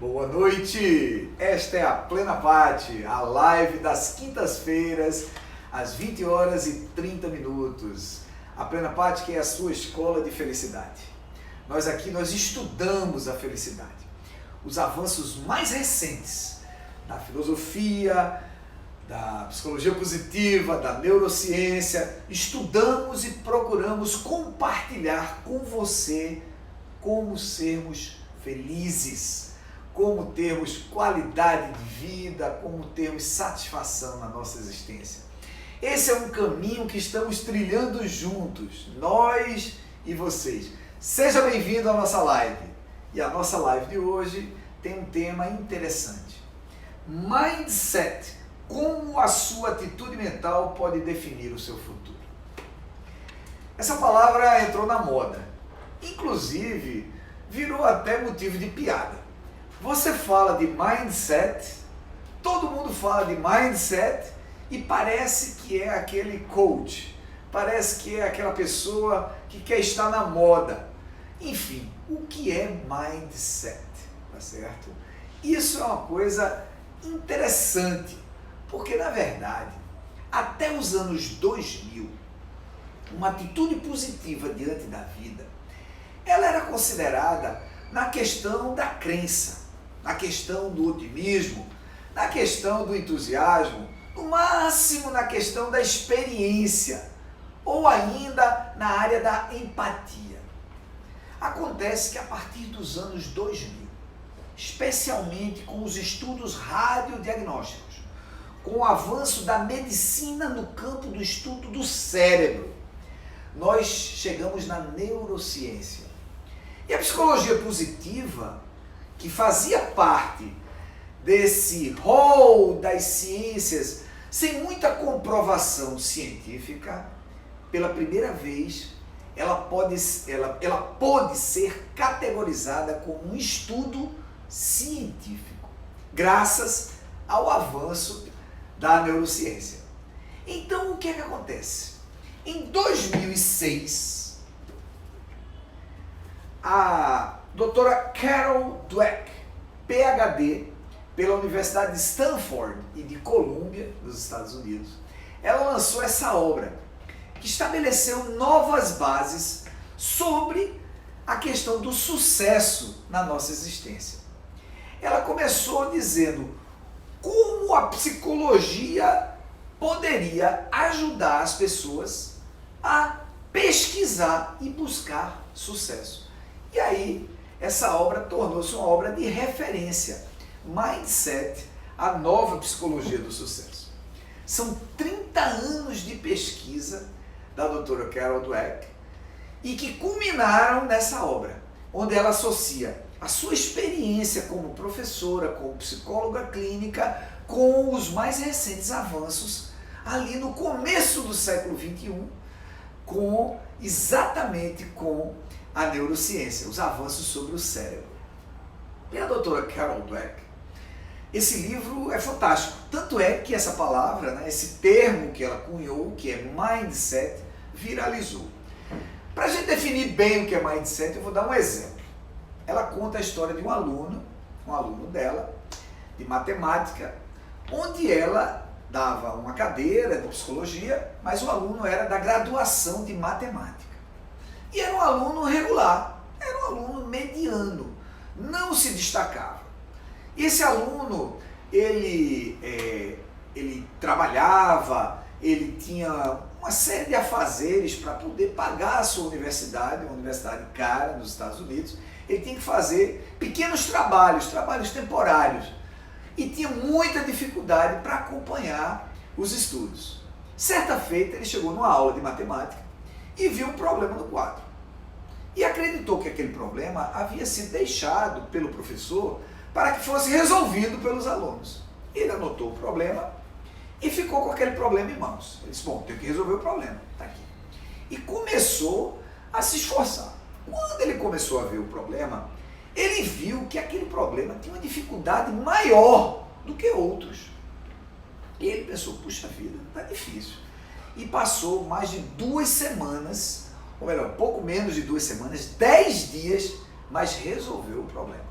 Boa noite! Esta é a Plena Pati, a live das quintas-feiras, às 20 horas e 30 minutos. A Plena Pati que é a sua escola de felicidade. Nós aqui estudamos a felicidade, os avanços mais recentes da filosofia, da psicologia positiva, da neurociência. Estudamos e procuramos compartilhar com você como sermos felizes, como termos qualidade de vida, como termos satisfação na nossa existência. Esse é um caminho que estamos trilhando juntos, nós e vocês. Seja bem-vindo à nossa live. E a nossa live de hoje tem um tema interessante. Mindset. Como a sua atitude mental pode definir o seu futuro? Essa palavra entrou na moda. Inclusive, virou até motivo de piada. Você fala de mindset, todo mundo fala de mindset e parece que é aquele coach, parece que é aquela pessoa que quer estar na moda. Enfim, o que é mindset? Tá certo? Isso é uma coisa interessante, porque na verdade, até os anos 2000, uma atitude positiva diante da vida, ela era considerada na questão da crença, na questão do otimismo, na questão do entusiasmo, no máximo na questão da experiência, ou ainda na área da empatia. Acontece que a partir dos anos 2000, especialmente com os estudos radiodiagnósticos, com o avanço da medicina no campo do estudo do cérebro, nós chegamos na neurociência. E a psicologia positiva, que fazia parte desse rol das ciências, sem muita comprovação científica, pela primeira vez, ela pôde ser categorizada como um estudo científico, graças ao avanço da neurociência. Então, o que é que acontece? Em 2006, a doutora Carol Dweck, PhD, pela Universidade de Stanford e de Colômbia, nos Estados Unidos, ela lançou essa obra, que estabeleceu novas bases sobre a questão do sucesso na nossa existência. Ela começou dizendo como a psicologia poderia ajudar as pessoas a pesquisar e buscar sucesso. E aí, essa obra tornou-se uma obra de referência. Mindset, a nova psicologia do sucesso. São 30 anos de pesquisa da doutora Carol Dweck e que culminaram nessa obra, onde ela associa a sua experiência como professora, como psicóloga clínica, com os mais recentes avanços ali no começo do século XXI, exatamente com a neurociência, os avanços sobre o cérebro. E a doutora Carol Dweck, esse livro é fantástico, tanto é que essa palavra, esse termo que ela cunhou, que é mindset, viralizou. Para a gente definir bem o que é mindset, eu vou dar um exemplo. Ela conta a história de um aluno dela, de matemática, onde ela dava uma cadeira de psicologia, mas o aluno era da graduação de matemática. E era um aluno regular, era um aluno mediano, não se destacava. E esse aluno, ele trabalhava, ele tinha uma série de afazeres para poder pagar a sua universidade, uma universidade cara nos Estados Unidos. Ele tinha que fazer pequenos trabalhos temporários, e tinha muita dificuldade para acompanhar os estudos. Certa feita, ele chegou numa aula de matemática e viu um problema no quadro. E acreditou que aquele problema havia sido deixado pelo professor para que fosse resolvido pelos alunos. Ele anotou o problema e ficou com aquele problema em mãos. Ele disse, bom, tenho que resolver o problema, está aqui. E começou a se esforçar. Quando ele começou a ver o problema, ele viu que aquele problema tinha uma dificuldade maior do que outros. E ele pensou, puxa vida, está difícil. E passou mais de 2 semanas, ou melhor, pouco menos de 2 semanas, 10 dias, mas resolveu o problema.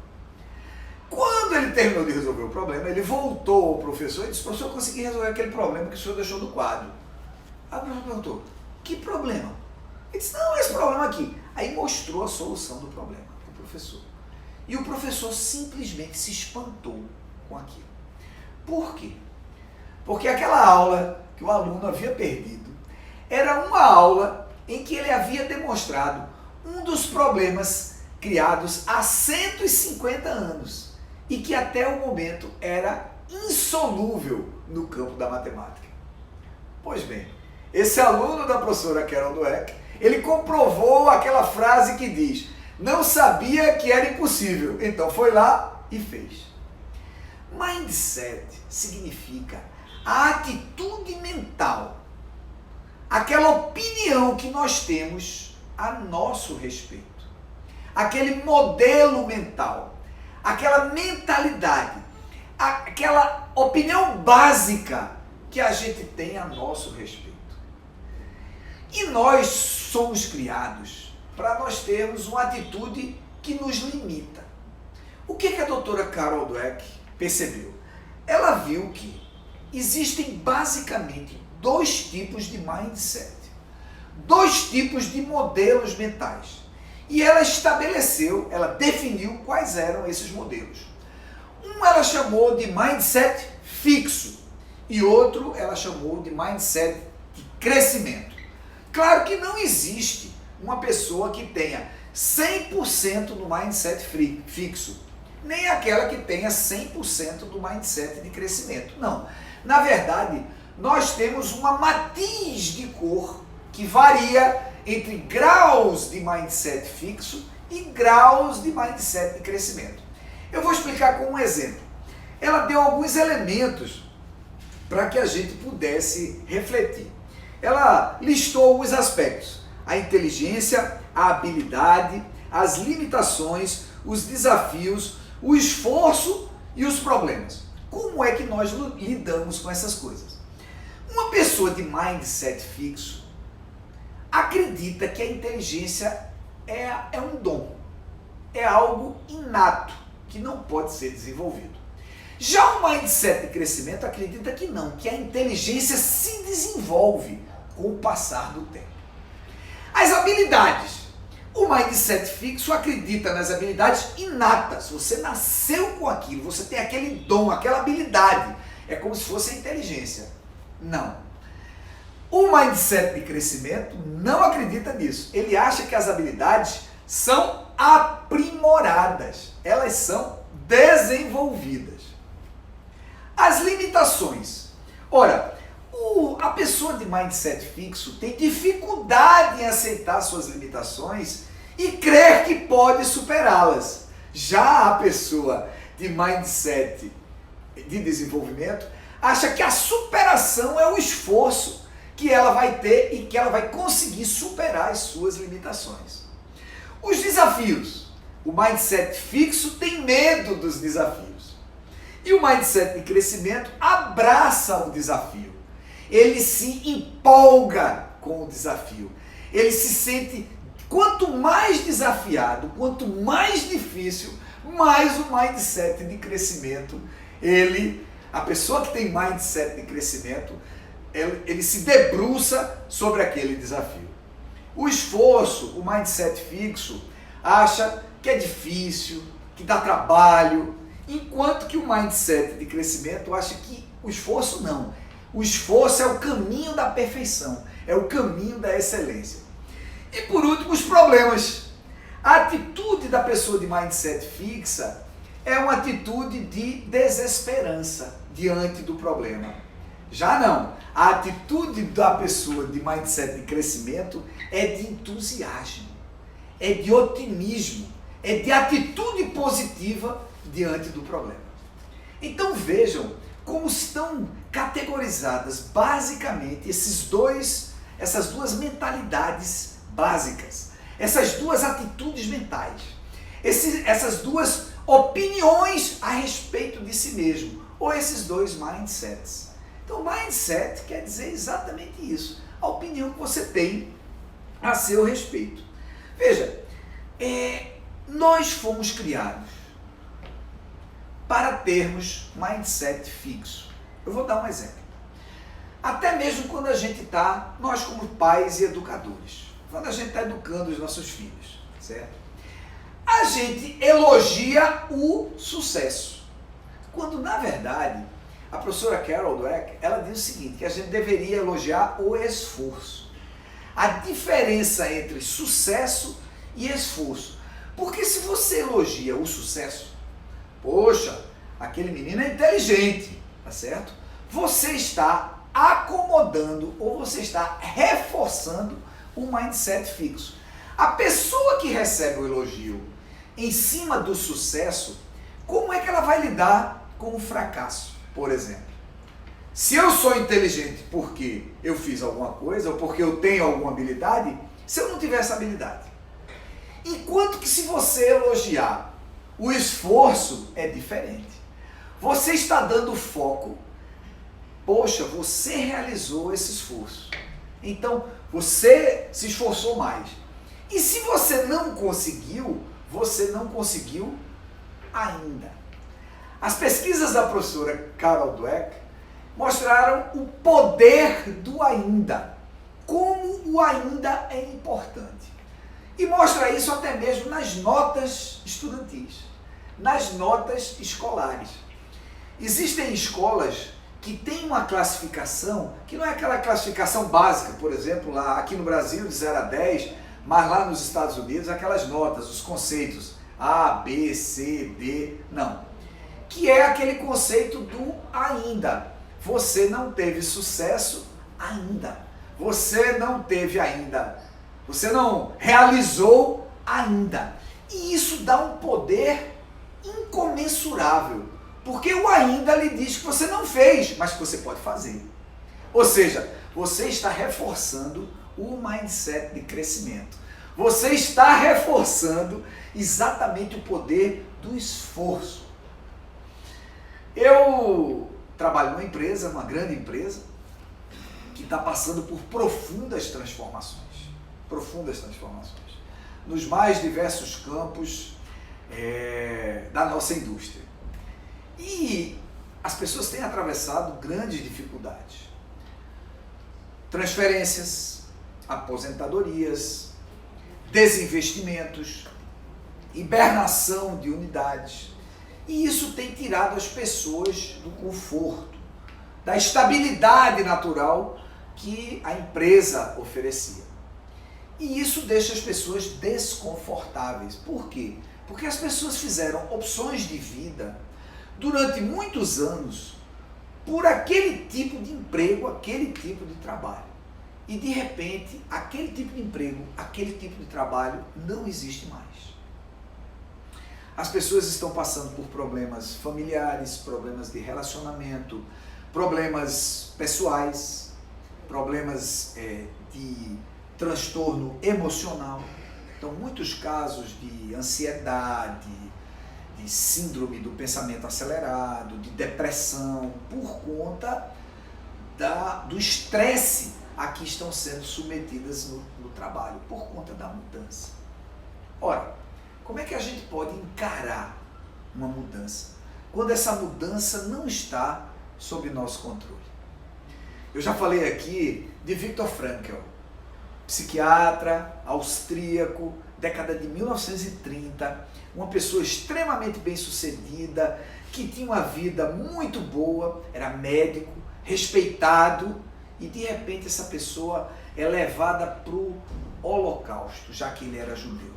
Quando ele terminou de resolver o problema, ele voltou ao professor e disse: professor, eu consegui resolver aquele problema que o senhor deixou no quadro. Aí o professor perguntou: que problema? Ele disse: não, esse problema aqui. Aí mostrou a solução do problema para o professor. E o professor simplesmente se espantou com aquilo. Por quê? Porque aquela aula que o aluno havia perdido era uma aula em que ele havia demonstrado um dos problemas criados há 150 anos e que até o momento era insolúvel no campo da matemática. Pois bem, esse aluno da professora Carol Dweck, ele comprovou aquela frase que diz: não sabia que era impossível, então foi lá e fez. Mindset significa a atitude mental, aquela opinião que nós temos a nosso respeito, aquele modelo mental, aquela mentalidade, aquela opinião básica que a gente tem a nosso respeito. E nós somos criados para nós termos uma atitude que nos limita. O que a doutora Carol Dweck percebeu? Ela viu que existem basicamente dois tipos de mindset, dois tipos de modelos mentais. E ela estabeleceu, ela definiu quais eram esses modelos. Um ela chamou de mindset fixo e outro ela chamou de mindset de crescimento. Claro que não existe uma pessoa que tenha 100% do mindset fixo, nem aquela que tenha 100% do mindset de crescimento. Não. Na verdade, nós temos uma matiz de cor que varia entre graus de mindset fixo e graus de mindset de crescimento. Eu vou explicar com um exemplo. Ela deu alguns elementos para que a gente pudesse refletir. Ela listou alguns aspectos: a inteligência, a habilidade, as limitações, os desafios, o esforço e os problemas. Como é que nós lidamos com essas coisas? Uma pessoa de mindset fixo acredita que a inteligência é um dom, é algo inato, que não pode ser desenvolvido. Já o mindset de crescimento acredita que não, que a inteligência se desenvolve com o passar do tempo. As habilidades. O mindset fixo acredita nas habilidades inatas. Você nasceu com aquilo, você tem aquele dom, aquela habilidade. É como se fosse a inteligência. Não. O mindset de crescimento não acredita nisso. Ele acha que as habilidades são aprimoradas. Elas são desenvolvidas. As limitações. Ora, a pessoa de mindset fixo tem dificuldade em aceitar suas limitações e crer que pode superá-las. Já a pessoa de mindset de desenvolvimento acha que a superação é o esforço que ela vai ter e que ela vai conseguir superar as suas limitações. Os desafios. O mindset fixo tem medo dos desafios. E o mindset de crescimento abraça o desafio. Ele se empolga com o desafio. Ele se sente, quanto mais desafiado, quanto mais difícil, mais o mindset de crescimento, a pessoa que tem mindset de crescimento, ele se debruça sobre aquele desafio. O esforço, o mindset fixo, acha que é difícil, que dá trabalho, enquanto que o mindset de crescimento acha que o esforço não. O esforço é o caminho da perfeição, é o caminho da excelência. E por último, os problemas. A atitude da pessoa de mindset fixa é uma atitude de desesperança diante do problema. Já não, a atitude da pessoa de mindset de crescimento é de entusiasmo, é de otimismo, é de atitude positiva diante do problema. Então vejam como estão categorizadas basicamente essas duas mentalidades básicas, essas duas atitudes mentais, essas duas opiniões a respeito de si mesmo, ou esses dois mindsets. Então, mindset quer dizer exatamente isso, a opinião que você tem a seu respeito. Veja, nós fomos criados para termos mindset fixo. Eu vou dar um exemplo. Até mesmo quando a gente está, nós como pais e educadores, quando a gente está educando os nossos filhos, certo? A gente elogia o sucesso, quando na verdade a professora Carol Dweck, ela diz o seguinte, que a gente deveria elogiar o esforço. A diferença entre sucesso e esforço. Porque se você elogia o sucesso, poxa, aquele menino é inteligente, tá certo? Você está acomodando ou você está reforçando o mindset fixo. A pessoa que recebe o elogio em cima do sucesso, como é que ela vai lidar com o fracasso, por exemplo? Se eu sou inteligente porque eu fiz alguma coisa ou porque eu tenho alguma habilidade, se eu não tiver essa habilidade. Enquanto que se você elogiar o esforço, é diferente. Você está dando foco, poxa, você realizou esse esforço. Então, você se esforçou mais. E se você não conseguiu, você não conseguiu ainda. As pesquisas da professora Carol Dweck mostraram o poder do ainda, como o ainda é importante. E mostra isso até mesmo nas notas estudantis, nas notas escolares. Existem escolas que têm uma classificação, que não é aquela classificação básica, por exemplo, lá aqui no Brasil de 0 a 10, mas lá nos Estados Unidos, aquelas notas, os conceitos A, B, C, D, não. Que é aquele conceito do ainda. Você não teve sucesso ainda. Você não teve ainda. Você não realizou ainda. E isso dá um poder incomensurável. Porque o ainda lhe diz que você não fez, mas que você pode fazer. Ou seja, você está reforçando o mindset de crescimento. Você está reforçando exatamente o poder do esforço. Eu trabalho numa empresa, uma grande empresa, que está passando por profundas transformações. Profundas transformações. Nos mais diversos campos da nossa indústria. E as pessoas têm atravessado grandes dificuldades. Transferências, aposentadorias, desinvestimentos, hibernação de unidades. E isso tem tirado as pessoas do conforto, da estabilidade natural que a empresa oferecia. E isso deixa as pessoas desconfortáveis. Por quê? Porque as pessoas fizeram opções de vida durante muitos anos por aquele tipo de emprego, aquele tipo de trabalho. E de repente, aquele tipo de emprego, aquele tipo de trabalho não existe mais. As pessoas estão passando por problemas familiares, problemas de relacionamento, problemas pessoais, problemas de transtorno emocional. Então, muitos casos de ansiedade, de síndrome do pensamento acelerado, de depressão, por conta do estresse a que estão sendo submetidas no trabalho, por conta da mudança. Ora, como é que a gente pode encarar uma mudança quando essa mudança não está sob nosso controle? Eu já falei aqui de Viktor Frankl, psiquiatra austríaco, década de 1930, uma pessoa extremamente bem-sucedida, que tinha uma vida muito boa, era médico, respeitado, e de repente essa pessoa é levada para o Holocausto, já que ele era judeu.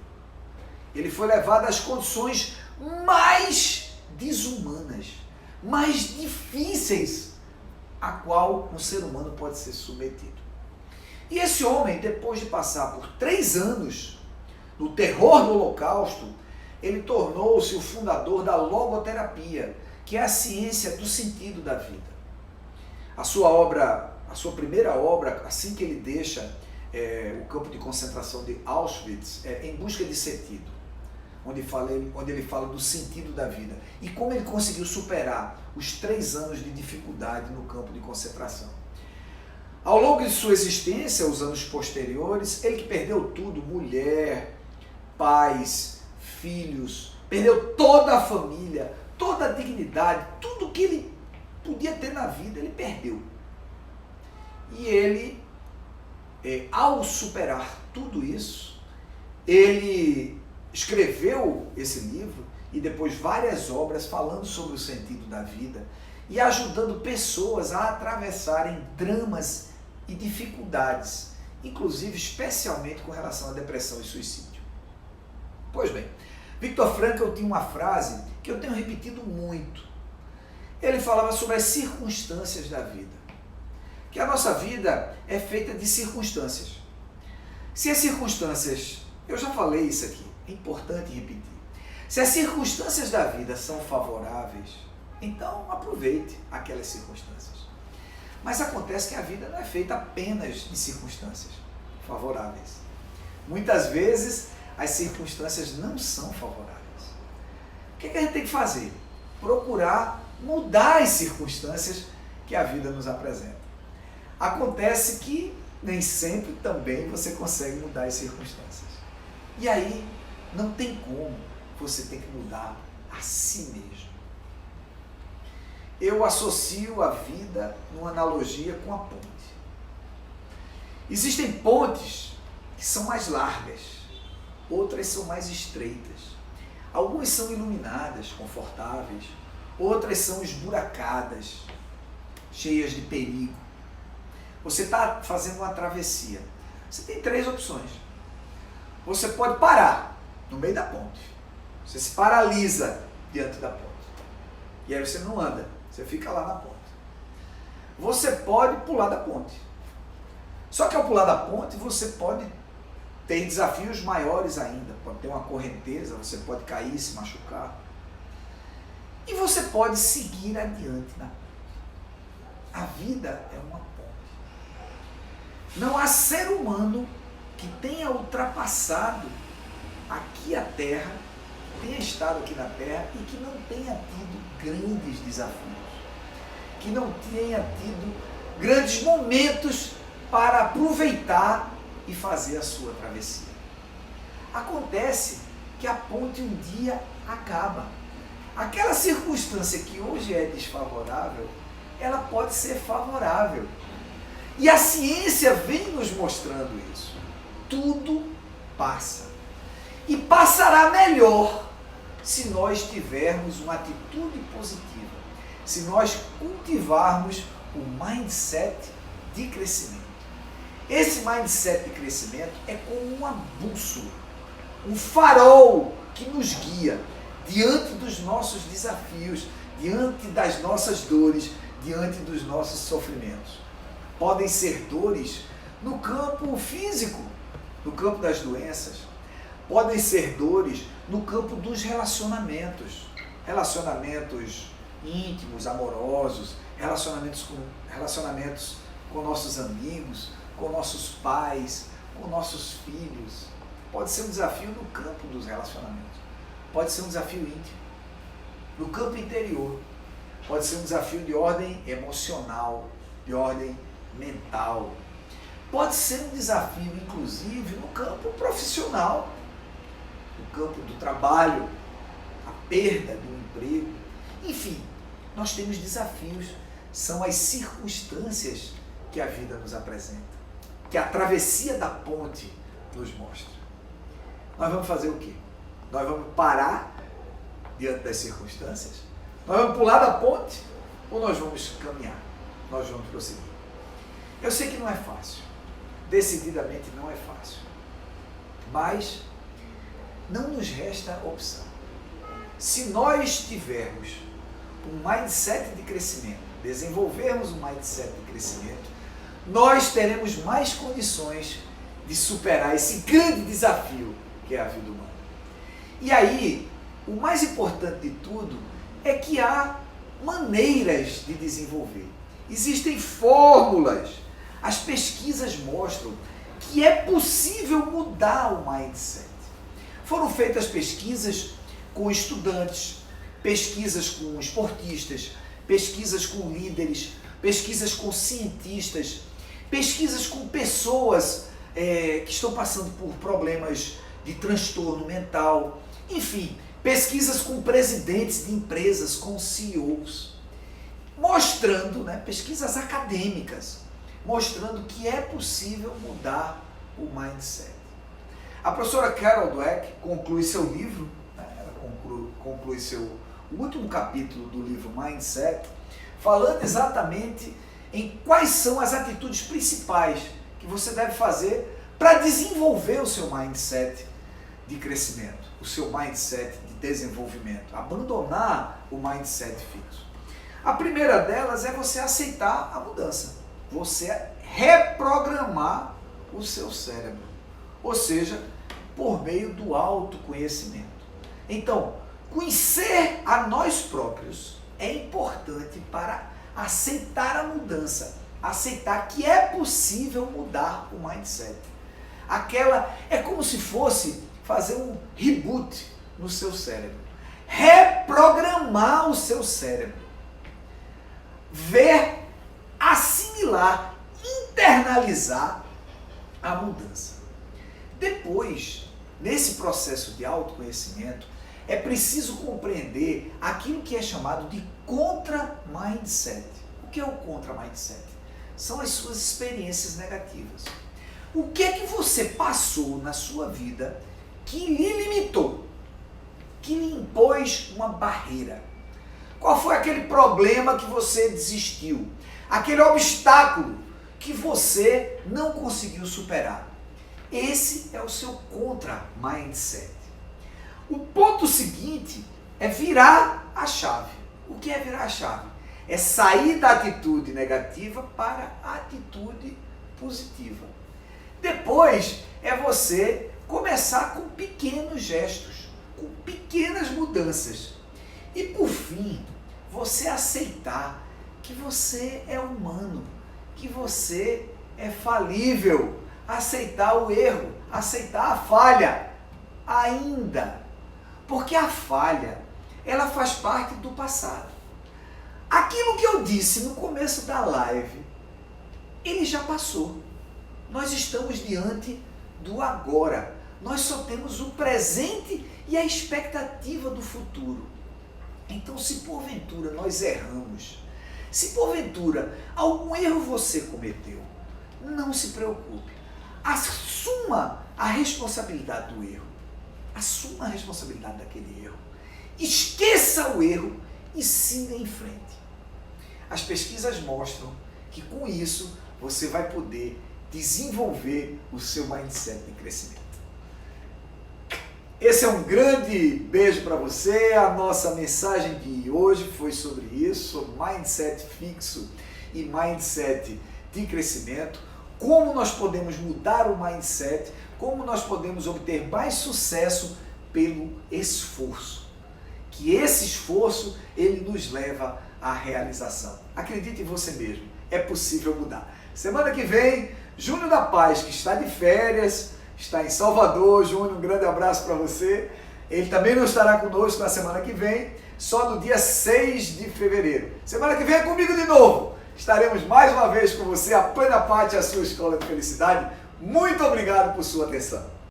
Ele foi levado às condições mais desumanas, mais difíceis a qual um ser humano pode ser submetido. E esse homem, depois de passar por 3 anos no terror do Holocausto, ele tornou-se o fundador da logoterapia, que é a ciência do sentido da vida. A sua primeira obra, assim que ele deixa o campo de concentração de Auschwitz, Em Busca de Sentido, onde ele fala do sentido da vida e como ele conseguiu superar os 3 anos de dificuldade no campo de concentração. Ao longo de sua existência, os anos posteriores, ele que perdeu tudo, mulher, pais, filhos, perdeu toda a família, toda a dignidade, tudo que ele podia ter na vida, ele perdeu. E ele, ao superar tudo isso, ele escreveu esse livro e depois várias obras falando sobre o sentido da vida e ajudando pessoas a atravessarem dramas e dificuldades, inclusive especialmente com relação à depressão e suicídio. Pois bem, Viktor Frankl tinha uma frase que eu tenho repetido muito. Ele falava sobre as circunstâncias da vida. Que a nossa vida é feita de circunstâncias. Se as circunstâncias, eu já falei isso aqui, é importante repetir. Se as circunstâncias da vida são favoráveis, então aproveite aquelas circunstâncias. Mas acontece que a vida não é feita apenas de circunstâncias favoráveis. Muitas vezes as circunstâncias não são favoráveis. O que a gente tem que fazer? Procurar mudar as circunstâncias que a vida nos apresenta. Acontece que nem sempre também você consegue mudar as circunstâncias. E aí não tem como, você tem que mudar a si mesmo. Eu associo a vida numa analogia com a ponte. Existem pontes que são mais largas, outras são mais estreitas. Algumas são iluminadas, confortáveis, outras são esburacadas, cheias de perigo. Você está fazendo uma travessia. Você tem 3 opções. Você pode parar no meio da ponte. Você se paralisa diante da ponte. E aí você não anda. Você fica lá na ponte. Você pode pular da ponte. Só que ao pular da ponte, você pode ter desafios maiores ainda. Pode ter uma correnteza, você pode cair, se machucar. E você pode seguir adiante na ponte. A vida é uma ponte. Não há ser humano que tenha ultrapassado aqui a Terra, que tenha estado aqui na Terra e que não tenha tido grandes desafios, que não tenha tido grandes momentos para aproveitar e fazer a sua travessia. Acontece que a ponte um dia acaba. Aquela circunstância que hoje é desfavorável, ela pode ser favorável. E a ciência vem nos mostrando isso. Tudo passa. E passará melhor se nós tivermos uma atitude positiva. Se nós cultivarmos o mindset de crescimento. Esse mindset de crescimento é como uma bússola, um farol que nos guia diante dos nossos desafios, diante das nossas dores, diante dos nossos sofrimentos. Podem ser dores no campo físico, no campo das doenças. Podem ser dores no campo dos relacionamentos. Relacionamentos íntimos, amorosos, relacionamentos com nossos amigos, com nossos pais, com nossos filhos. Pode ser um desafio no campo dos relacionamentos. Pode ser um desafio íntimo. No campo interior. Pode ser um desafio de ordem emocional, de ordem mental. Pode ser um desafio, inclusive, no campo profissional, no campo do trabalho, a perda do emprego. Enfim, nós temos desafios, são as circunstâncias que a vida nos apresenta, que a travessia da ponte nos mostra. Nós vamos fazer o quê? Nós vamos parar diante das circunstâncias? Nós vamos pular da ponte ou nós vamos caminhar? Nós vamos prosseguir. Eu sei que não é fácil, decididamente não é fácil, mas não nos resta opção. Se nós tivermos um mindset de crescimento, desenvolvermos um mindset de crescimento, nós teremos mais condições de superar esse grande desafio que é a vida humana. E aí, o mais importante de tudo é que há maneiras de desenvolver. Existem fórmulas. As pesquisas mostram que é possível mudar o mindset. Foram feitas pesquisas com estudantes, pesquisas com esportistas, pesquisas com líderes, pesquisas com cientistas, pesquisas com pessoas que estão passando por problemas de transtorno mental. Enfim, pesquisas com presidentes de empresas, com CEOs, mostrando, pesquisas acadêmicas, mostrando que é possível mudar o mindset. A professora Carol Dweck conclui seu livro, ela conclui o último capítulo do livro Mindset, falando exatamente em quais são as atitudes principais que você deve fazer para desenvolver o seu mindset de crescimento, o seu mindset de desenvolvimento, abandonar o mindset fixo. A primeira delas é você aceitar a mudança, você reprogramar o seu cérebro, ou seja, por meio do autoconhecimento. Então, conhecer a nós próprios é importante para aceitar a mudança, aceitar que é possível mudar o mindset. É como se fosse fazer um reboot no seu cérebro, reprogramar o seu cérebro, ver, assimilar, internalizar a mudança. Depois, nesse processo de autoconhecimento, é preciso compreender aquilo que é chamado de contra-mindset. O que é o contra-mindset? São as suas experiências negativas. O que é que você passou na sua vida que lhe limitou, que lhe impôs uma barreira? Qual foi aquele problema que você desistiu? Aquele obstáculo que você não conseguiu superar? Esse é o seu contra-mindset. O ponto seguinte é virar a chave. O que é virar a chave? É sair da atitude negativa para a atitude positiva. Depois é você começar com pequenos gestos, com pequenas mudanças. E por fim, você aceitar que você é humano, que você é falível, aceitar o erro, aceitar a falha ainda. Porque a falha, ela faz parte do passado. Aquilo que eu disse no começo da live, ele já passou. Nós estamos diante do agora. Nós só temos o presente e a expectativa do futuro. Então, se porventura nós erramos, se porventura algum erro você cometeu, não se preocupe. Assuma a responsabilidade do erro. Assuma a responsabilidade daquele erro. Esqueça o erro e siga em frente. As pesquisas mostram que com isso você vai poder desenvolver o seu mindset de crescimento. Esse é um grande beijo para você. A nossa mensagem de hoje foi sobre isso, sobre mindset fixo e mindset de crescimento. Como nós podemos mudar o mindset, como nós podemos obter mais sucesso pelo esforço. Que esse esforço, ele nos leva à realização. Acredite em você mesmo, é possível mudar. Semana que vem, Júnior da Paz, que está de férias, está em Salvador. Júnior, um grande abraço para você. Ele também não estará conosco na semana que vem, só no dia 6 de fevereiro. Semana que vem é comigo de novo. Estaremos mais uma vez com você, a Plena Pátria, a sua escola de felicidade. Muito obrigado por sua atenção.